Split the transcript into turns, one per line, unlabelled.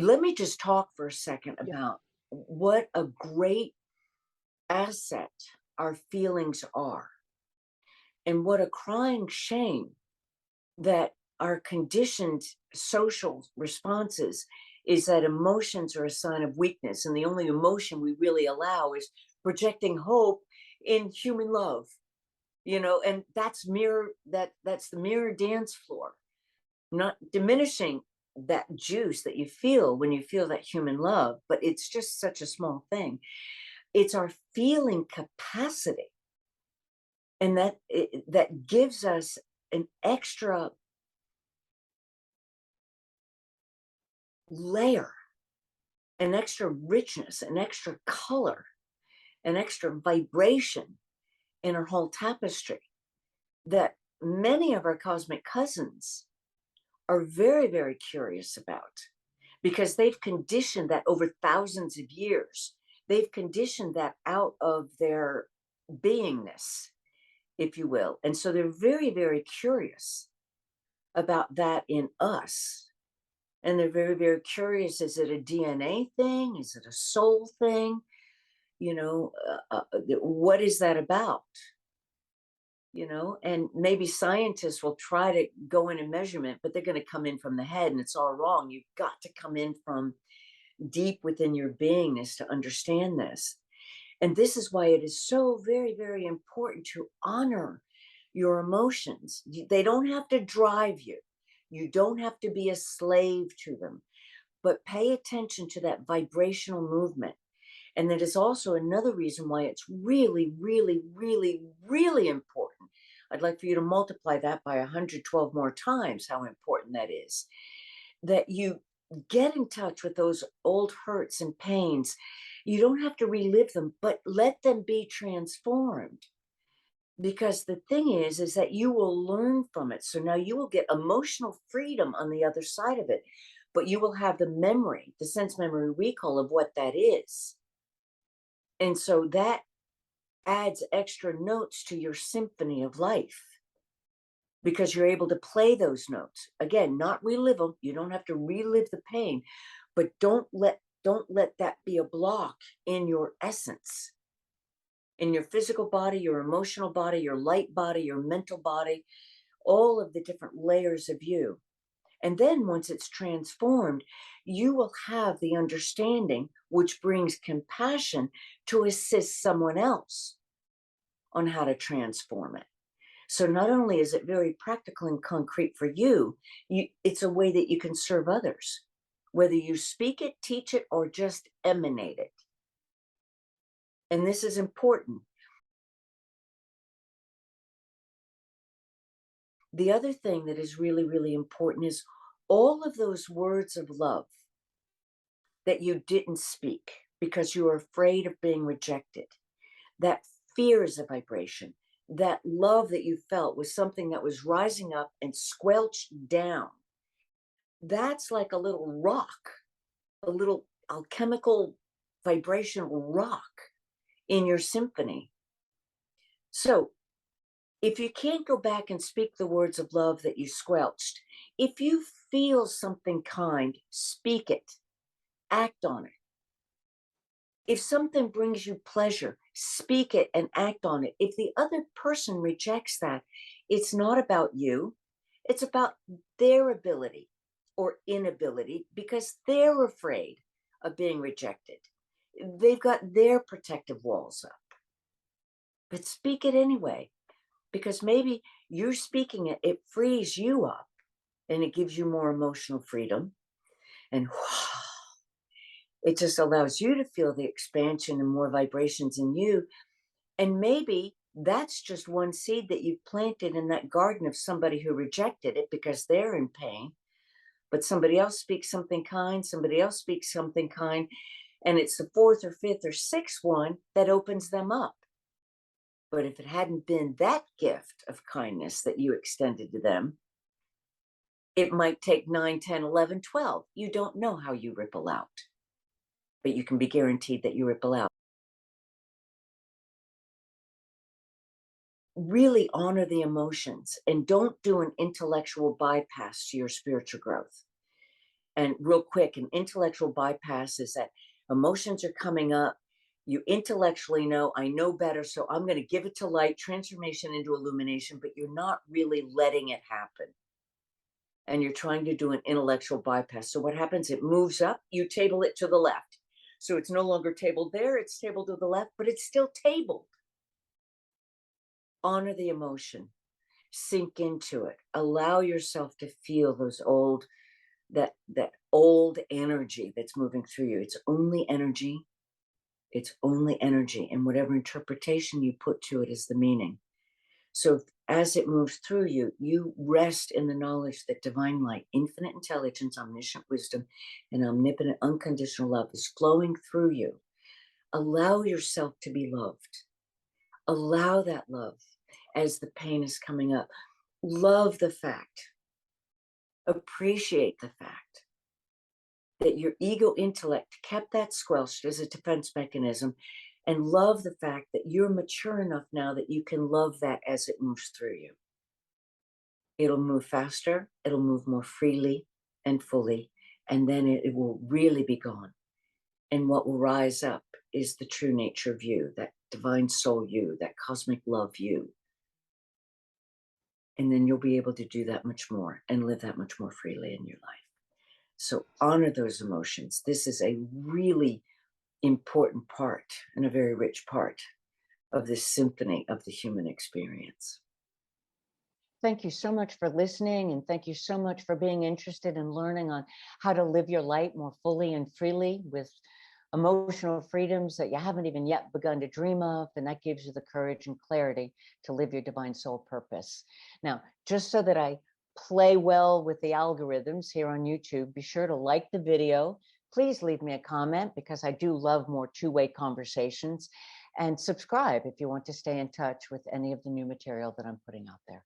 let me just talk for a second
Yeah.
about what a great asset our feelings are, and what a crying shame that our conditioned social responses is that emotions are a sign of weakness, and the only emotion we really allow is projecting hope in human love. And that's the mirror dance floor, not diminishing that juice that you feel when you feel that human love, but it's just such a small thing. It's our feeling capacity, and that gives us an extra layer, an extra richness, an extra color, an extra vibration in our whole tapestry that many of our cosmic cousins are very, very curious about, because they've conditioned that over thousands of years. They've conditioned that out of their beingness, if you will. And so they're very, very curious about that in us. And they're very, very curious. Is it a DNA thing? Is it a soul thing? What is that about? And maybe scientists will try to go in a measurement, but they're going to come in from the head, and it's all wrong. You've got to come in from deep within your beingness to understand this. And this is why it is so very, very important to honor your emotions. They don't have to drive you. You don't have to be a slave to them, but pay attention to that vibrational movement. And that is also another reason why it's really, really, really, really important. I'd like for you to multiply that by 112 more times, how important that is. That you get in touch with those old hurts and pains. You don't have to relive them, but let them be transformed. Because the thing is that you will learn from it. So now you will get emotional freedom on the other side of it, but you will have the memory, the sense memory recall of what that is. And so that adds extra notes to your symphony of life, because you're able to play those notes. Again, not relive them. You don't have to relive the pain, but don't let that be a block in your essence, in your physical body, your emotional body, your light body, your mental body, all of the different layers of you. And then once it's transformed, you will have the understanding, which brings compassion to assist someone else on how to transform it. So not only is it very practical and concrete for you, it's a way that you can serve others, whether you speak it, teach it, or just emanate it. And this is important. The other thing that is really, really important is all of those words of love that you didn't speak because you were afraid of being rejected. That fear is a vibration. That love that you felt was something that was rising up and squelched down. That's like a little rock, a little alchemical vibrational rock in your symphony. So if you can't go back and speak the words of love that you squelched, if you feel something kind, speak it, act on it. If something brings you pleasure, speak it and act on it. If the other person rejects that, it's not about you, it's about their ability or inability, because they're afraid of being rejected. They've got their protective walls up. But speak it anyway, because maybe you're speaking it, it frees you up and it gives you more emotional freedom. And it just allows you to feel the expansion and more vibrations in you. And maybe that's just one seed that you've planted in that garden of somebody who rejected it because they're in pain. But somebody else speaks something kind, somebody else speaks something kind. And it's the fourth or fifth or sixth one that opens them up. But if it hadn't been that gift of kindness that you extended to them, it might take 9, 10, 11, 12. You don't know how you ripple out, but you can be guaranteed that you ripple out. Really honor the emotions and don't do an intellectual bypass to your spiritual growth. And real quick, an intellectual bypass is that emotions are coming up. You intellectually know, I know better, so I'm going to give it to light, transformation into illumination, but you're not really letting it happen. And you're trying to do an intellectual bypass. So what happens? It moves up, you table it to the left. So it's no longer tabled there, it's tabled to the left, but it's still tabled. Honor the emotion, sink into it, allow yourself to feel those old, that old energy that's moving through you. It's only energy. It's only energy, and whatever interpretation you put to it is the meaning. So as it moves through you, you rest in the knowledge that divine light, infinite intelligence, omniscient wisdom, and omnipotent unconditional love is flowing through you. Allow yourself to be loved. Allow that love as the pain is coming up. Love the fact, appreciate the fact that your ego intellect kept that squelched as a defense mechanism, and love the fact that you're mature enough now that you can love that as it moves through you. It'll move faster, it'll move more freely and fully, and then it will really be gone. And what will rise up is the true nature of you, that divine soul you, that cosmic love you. And then you'll be able to do that much more and live that much more freely in your life. So honor those emotions. This is a really important part and a very rich part of this symphony of the human experience.
Thank you so much for listening, and thank you so much for being interested in learning on how to live your light more fully and freely with emotional freedoms that you haven't even yet begun to dream of. And that gives you the courage and clarity to live your divine soul purpose. Now, just so that I play well with the algorithms here on YouTube, be sure to like the video. Please leave me a comment, because I do love more two-way conversations. And subscribe if you want to stay in touch with any of the new material that I'm putting out there.